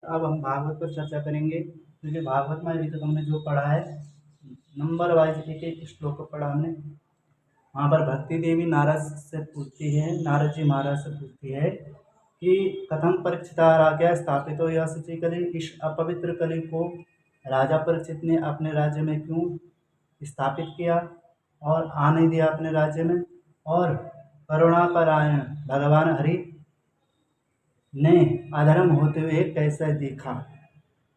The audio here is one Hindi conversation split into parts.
अब हम भागवत पर चर्चा करेंगे, क्योंकि भागवत में अभी तक हमने जो पढ़ा है नंबर वाइज एक एक श्लोक पढ़ा हमने। वहाँ पर भक्ति देवी नारद से पूछती है, नारद जी महाराज से पूछती है कि कथम परीक्षिता राज्ञा स्थापितो यह शुचि कलि, इस अपवित्र कलि को राजा परीक्षित ने अपने राज्य में क्यों स्थापित किया और आने दिया अपने राज्य में, और करुणापरायण भगवान हरि ने अधर्म होते हुए कैसे देखा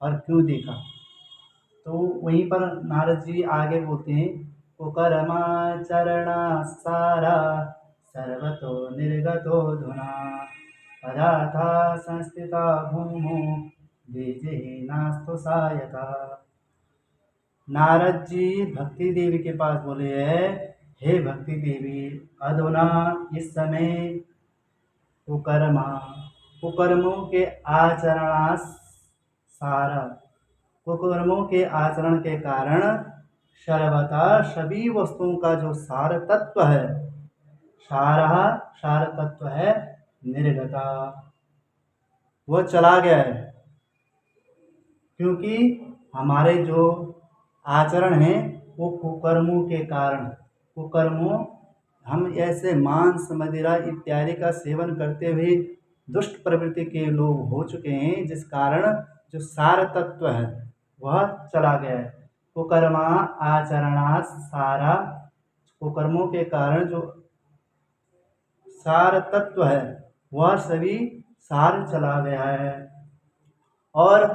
और क्यों देखा। तो वहीं पर नारद जी आगे बोलते हैं, कुकर्माचरणा सारा सर्वतो निर्गतो धुना पदार्था संस्थिता भूमो बीजहीनास्तु सायका। नारद जी भक्ति देवी के पास बोले है, हे भक्ति देवी, अधुना इस समय कुकर्मा, कुकर्मों के आचरणा सारा, कुकर्मों के आचरण के कारण सर्वथा सभी वस्तुओं का जो सार तत्व है, सार तत्व है निर्गता, वो चला गया है। क्योंकि हमारे जो आचरण है वो कुकर्मों के कारण, कुकर्मों हम ऐसे मांस मदिरा इत्यादि का सेवन करते हुए दुष्ट प्रवृत्ति के लोग हो चुके हैं, जिस कारण जो सार तत्व है वह चला गया है। कुकर्मा आचरणा सारा, कुकर्मों के कारण जो सार तत्व है वह सभी सार चला गया है। और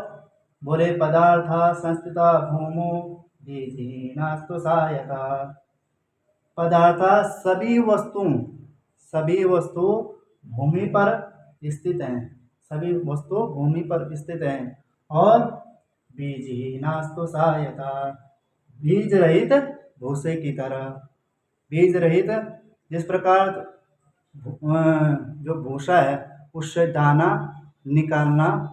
बोले पदार्था संस्थिता भूमो बीजहीनास्तु सायका, पदार्था सभी वस्तु भूमि पर स्थित हैं, सभी वस्तु भूमि पर स्थित हैं, और बीजहीनास्तु सायका, बीज रहित भूसे की तरह, बीज रहित जिस प्रकार जो भूसा है उससे दाना निकालना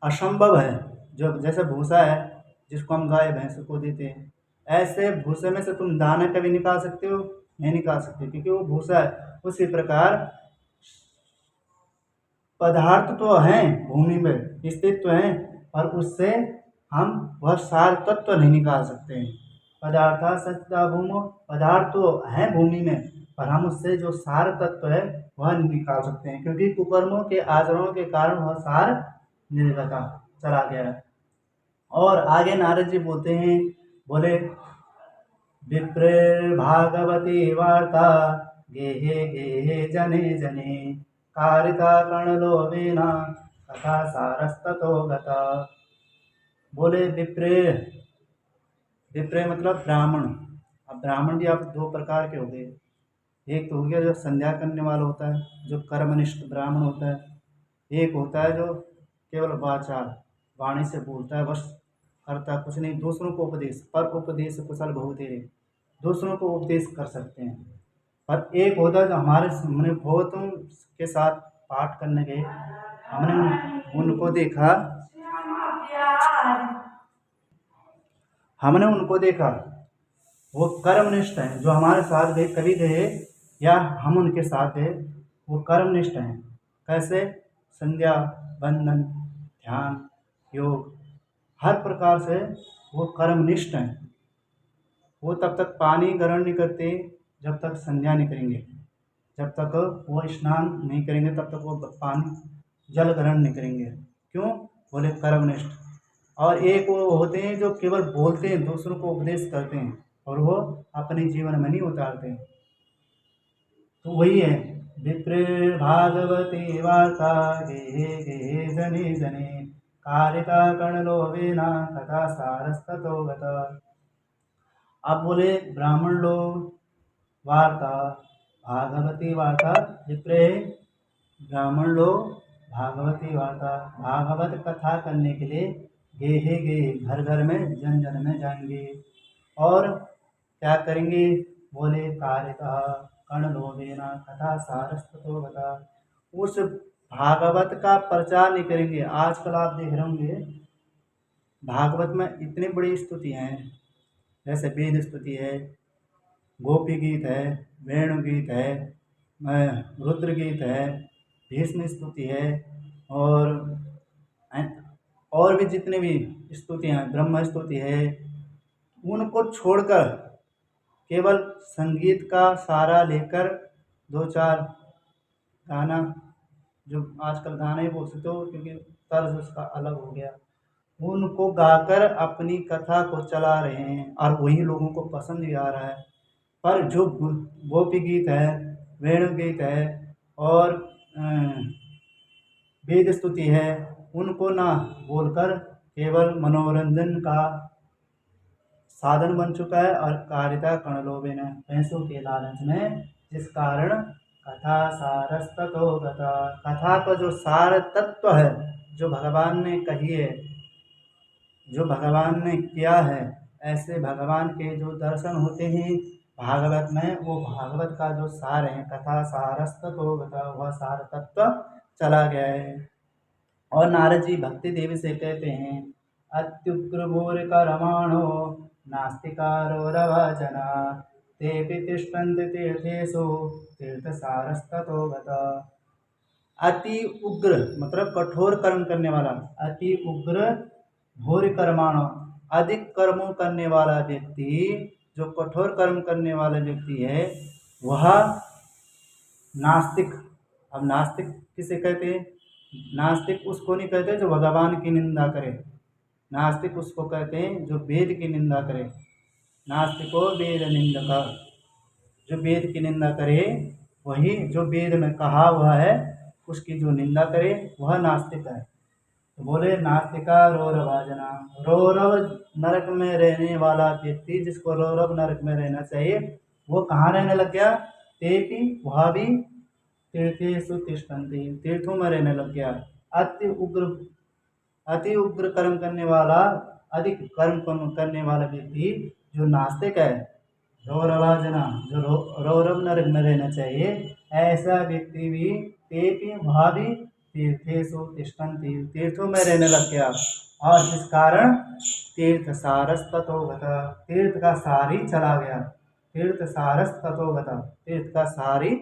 असंभव है, जो जैसे भूसा है जिसको हम गाय भैंस को देते हैं, ऐसे भूसे में से तुम दाना कभी निकाल सकते हो? नहीं निकाल सकते, क्योंकि वो भूसा है। उसी प्रकार पदार्थ तो हैं भूमि में स्थित तो हैं, और उससे हम वह सार तत्व नहीं निकाल सकते हैं। पदार्थ सत्ता भूमो, पदार्थ तो हैं भूमि में, पर हम उससे जो सार तत्व है वह निकाल सकते हैं, क्योंकि कुकर्मों के आचरणों के कारण वह सार निर्गता चला गया है। और आगे नारद जी बोलते हैं, बोले विप्रेर्भागवती वार्ता गेहे गेहे जने जने कारिता कर्णलोभेन कथा सारस्ततो गता। बोले विप्रेर, विप्रेर मतलब ब्राह्मण। अब ब्राह्मण भी आप दो प्रकार के हो गए, एक तो हो गया जो संध्या करने वाला होता है, जो कर्मनिष्ठ ब्राह्मण होता है, एक होता है जो केवल वाचार वाणी से बोलता है, बस करता कुछ नहीं, दूसरों को उपदेश, पर उपदेश कुशल बहुतेरे, दूसरों को उपदेश कर सकते हैं। पर एक होता है जो हमारे हमने बहुतों के साथ पाठ करने गए, हमने उनको देखा वो कर्मनिष्ठ हैं, जो हमारे साथ गए कभी गए या हम उनके साथ गए, वो कर्मनिष्ठ हैं। कैसे? संध्या, बंधन, ध्यान, योग, हर प्रकार से वो कर्मनिष्ठ हैं। वो तब तक पानी ग्रहण नहीं करते जब तक संध्या नहीं करेंगे, जब तक वो स्नान नहीं करेंगे तब तक वो पानी जल ग्रहण नहीं करेंगे। क्यों? बोले कर्मनिष्ठ। और एक वो होते हैं जो केवल बोलते हैं, दूसरों को उपदेश करते हैं, और वो अपने जीवन में नहीं उतारते हैं। तो वही है, विप्रे भागवती वार्ता गेहे गेहे जने जने कारिता कर्णलोभेना कथा सारस्ततो गता। अब बोले ब्राह्मण लोग वार्ता, भागवती वार्ता, विप्रे ब्राह्मण लोग भागवती वार्ता, भागवत कथा करने के लिए गेहे गे, घर घर में जन जन में जाएंगे, और क्या करेंगे? बोले कारिता कर्णलोभेना कथा सारस्ततो गता, उस भागवत का प्रचार नहीं करेंगे। आजकल आप देख रहे होंगे भागवत में इतनी बड़ी स्तुतियाँ हैं, जैसे वेद स्तुति है, गोपी गीत है, वेणु गीत है, रुद्र गीत है, भीष्म स्तुति है, और और भी जितने भी स्तुतियाँ हैं, ब्रह्म स्तुति है, उनको छोड़कर केवल संगीत का सहारा लेकर दो चार गाना, जो आजकल गाना ही बोल सकते हो क्योंकि तर्ज उसका अलग हो गया, उनको गाकर अपनी कथा को चला रहे हैं और वही लोगों को पसंद भी आ रहा है। पर जो गोपी गीत है, वेणु गीत है और वेद स्तुति है, उनको ना बोलकर केवल मनोरंजन का साधन बन चुका है और कारिता कणलोभेन, पैसों के लालच में, जिस कारण कथा सारस्ततो गता, कथा का जो सार तत्व है, जो भगवान ने कही है, जो भगवान ने किया है, ऐसे भगवान के जो दर्शन होते हैं भागवत में, वो भागवत का जो सार है, कथा सारस्ततो गता, वह सार तत्व चला गया है। और नारद जी भक्ति देवी से कहते हैं, अत्युग्र भूर करमाणो नास्तिकारो रवचना तेपि तिष्ठन्ति तीर्थेषु तीर्थसारस्ततो गता। अति उग्र मतलब कठोर कर्म करने वाला, अति उग्र भूरि कर्माणो अधिक कर्मों करने वाला व्यक्ति, जो कठोर कर्म करने वाला व्यक्ति है वह नास्तिक। अब नास्तिक किसे कहते हैं? नास्तिक उसको नहीं कहते जो भगवान की निंदा करे, नास्तिक उसको कहते हैं जो वेद की निंदा करे। नास्तिको वेद निंदका, जो वेद की निंदा करे, वही जो वेद में कहा हुआ है उसकी जो निंदा करे वह नास्तिक है। तो बोले नास्तिका रौरवाजना, रौरव नरक में रहने वाला व्यक्ति, जिसको रौरव नरक में रहना चाहिए, वो कहाँ रहने लग गया? तेपि वह भी तीर्थेषु तिष्ठन्ति, तीर्थों में रहने लग गया। अति उग्र कर्म करने वाला, अधिक कर्म करने वाला व्यक्ति जो नास्तिक है, रौरवाजना, जो रौरव नरक में रहना चाहिए, ऐसा व्यक्ति भी तेपि वह भी तीर्थेषु तिष्ठन्ति, तीर्थों में रहने लग गया। और जिस कारण तीर्थ सारस्ततो गता, तीर्थ का सार ही चला गया, तीर्थ सारस्ततो गता, तीर्थ का सार ही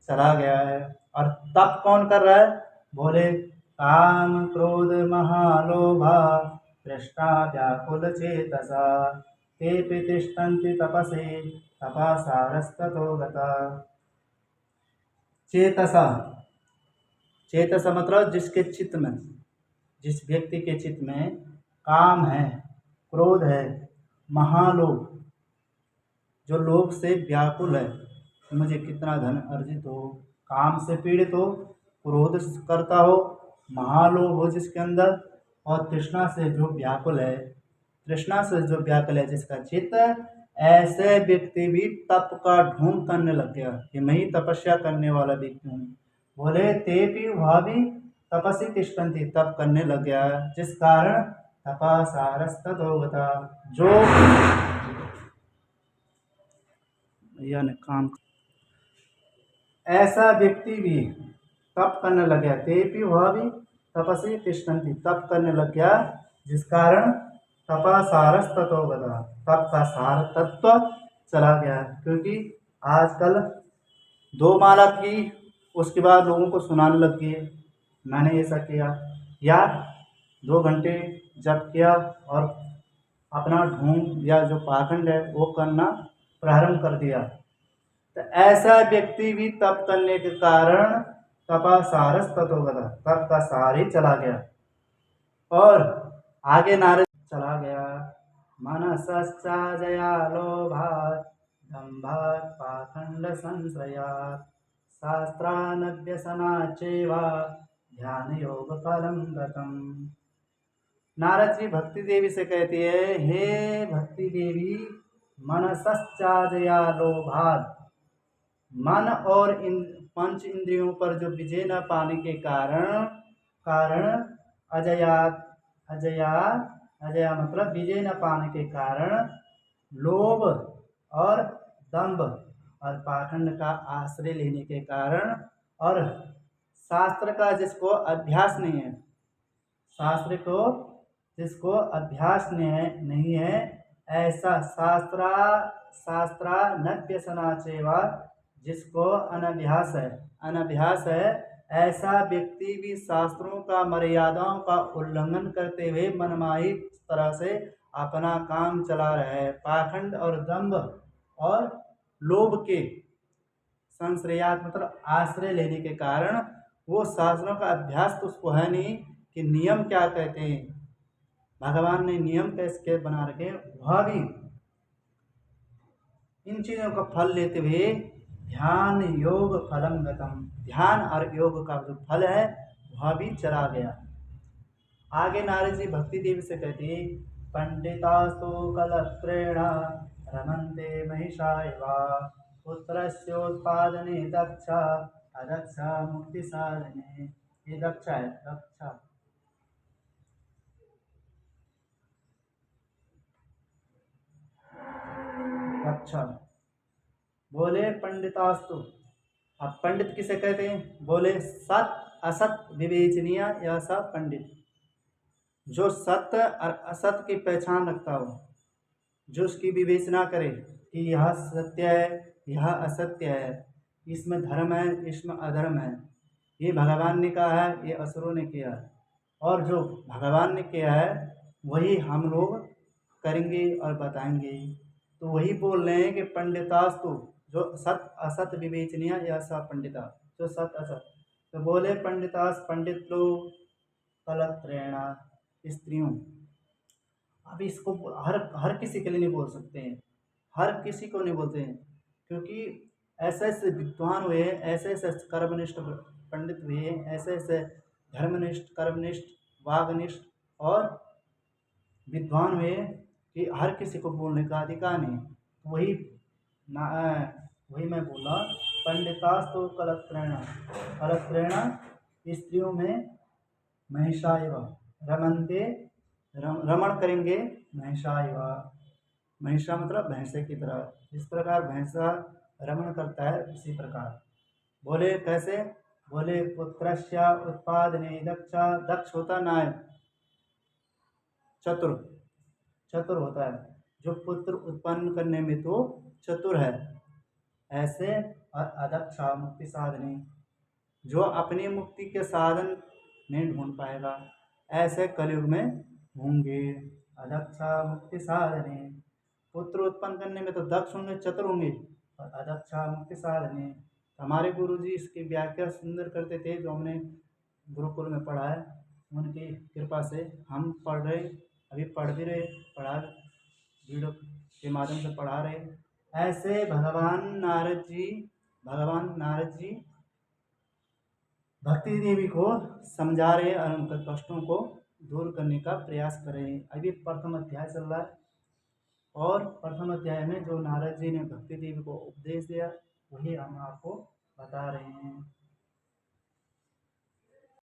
चला गया है। और तप कौन कर रहा है? बोले काम क्रोध महालोभा तृष्णा व्याकुल चेतसा तेपि तिष्ठन्ति तपसे तपा सारस्ततो गता। चेतसा, चेतसा मतलब जिसके चित्त में, जिस व्यक्ति के चित्त में काम है, क्रोध है, महालोभ, जो लोभ से व्याकुल है, मुझे कितना धन अर्जित हो, काम से पीड़ित हो, क्रोध करता हो, महालोभ हो जिसके अंदर, और तृष्णा से जो व्याकुल है, तृष्णा से जो व्याकुल है जिसका चित्त, ऐसे व्यक्ति भी तप का ढोंग करने लग गया कि मैं ही तपस्या करने वाला व्यक्ति हूँ। बोले ते भी वह भी तपस्वी तिष्ठन्ति, तप करने लग गया, जिस कारण तपा सारस्ततो गता, जो यानी काम, ऐसा व्यक्ति भी तप करने लग गया। ते भी वह भी तपस्वी तिष्ठन्ति, तप करने लग गया, जिस कारण तपा सारस्ततो गता, तप का सार तत्व चला गया। क्योंकि आजकल दो माला की, उसके बाद लोगों को सुनाने लग गई, मैंने ऐसा किया, या 2 घंटे जप किया और अपना ढोंग या जो पाखंड है वो करना प्रारंभ कर दिया। तो ऐसा व्यक्ति भी तप करने के कारण तपा सारस्ततो गता, तप का सार ही चला गया। और आगे नारद चला गया, मनसश्चाजया लोभात् दम्भात् पाखंड संशयात् शास्त्रानभ्यसनात् चैव ध्यान योग फलं गतम्। नारद जी भक्ति देवी से कहती है, हे भक्ति देवी, मनसश्चाजया लोभात्, मन और इन 5 इंद्रियों पर जो विजय न पाने के कारण अजयात, अजया मतलब विजय न पाने के कारण लोभ और दंभ और पाखंड का आश्रय लेने के कारण, और शास्त्र का जिसको अभ्यास नहीं है, शास्त्र को जिसको अभ्यास नहीं है, ऐसा शास्त्रानभ्यसनात् चैव, जिसको अनभ्यास है ऐसा व्यक्ति भी शास्त्रों का मर्यादाओं का उल्लंघन करते हुए मनमाही तरह से अपना काम चला रहा है। पाखंड और दंभ और लोभ के संश्रयात मतलब आश्रय लेने के कारण वो शास्त्रों का अभ्यास तो उसको है नहीं कि नियम क्या कहते हैं, भगवान ने नियम कैसे बना रखे वह भी इन चीज़ों का फल लेते हुए ध्यान योग फलम गतम, ध्यान और योग का जो फल है वह भी चला गया। आगे नारद जी भक्ति देवी से कहते हैं पंडितास्तु कलत्रेण रमन्ते महिषायवा पुत्रस्योत्पादने दक्षा अदक्षा मुक्ति साधने। ये दक्षा है, दक्षा दक्षा बोले पंडितास्तु। अब पंडित किसे कहते हैं? बोले सत असत विवेचनीय यह सब पंडित, जो सत्य और असत की पहचान रखता हो, जो उसकी विवेचना करे कि यह सत्य है यह असत्य है, इसमें धर्म है इसमें अधर्म है, ये भगवान ने कहा है ये असुरों ने किया है, और जो भगवान ने किया है वही हम लोग करेंगे और बताएंगे। तो वही बोल रहे हैं कि पंडितास्तु, जो सत असत विवेचनीय यह सब पंडिता, जो सत असत। तो बोले पंडितास पंडित लोग कलत्रेणा स्त्रियों। अब इसको हर हर किसी के लिए नहीं बोल सकते हैं, हर किसी को नहीं बोलते हैं, क्योंकि ऐसे ऐसे विद्वान हुए, ऐसे ऐसे कर्मनिष्ठ पंडित हुए, ऐसे ऐसे धर्मनिष्ठ कर्मनिष्ठ वागनिष्ठ और विद्वान हुए कि हर किसी को बोलने का अधिकार नहीं। तो वही ना वही मैं बोला पंडितास्तु कलत्रेण, कलत्रेण स्त्रियों में महिषा एवं रमनते, रमण करेंगे महिषा एवं, महिषा मतलब भैंसे की तरह, जिस प्रकार भैंसा रमण करता है उसी प्रकार। बोले कैसे? बोले पुत्रस्य उत्पादने दक्षा, दक्ष होता नायक, चतुर, चतुर होता है, जो पुत्र उत्पन्न करने में तो चतुर है। ऐसे और अदक्षा मुक्ति साधने, जो अपनी मुक्ति के साधन नहीं ढूंढ पाएगा, ऐसे कलयुग में होंगे। अदक्षा मुक्ति साधने, पुत्र उत्पन्न करने में तो दक्ष होंगे चतुर होंगे, और अदक्षा मुक्ति साधने। हमारे गुरु जी इसकी व्याख्या सुंदर करते थे, जो हमने गुरुकुल में पढ़ा है, उनकी कृपा से हम पढ़ रहे, अभी पढ़ भी रहे, पढ़ा वीडियो के माध्यम से पढ़ा रहे। ऐसे भगवान नारद जी भक्ति देवी को समझा रहे और उनके कष्टों को दूर करने का प्रयास कर रहे हैं। अभी प्रथम अध्याय चल रहा है, और प्रथम अध्याय में जो नारद जी ने भक्ति देवी को उपदेश दिया वही हम आपको बता रहे हैं।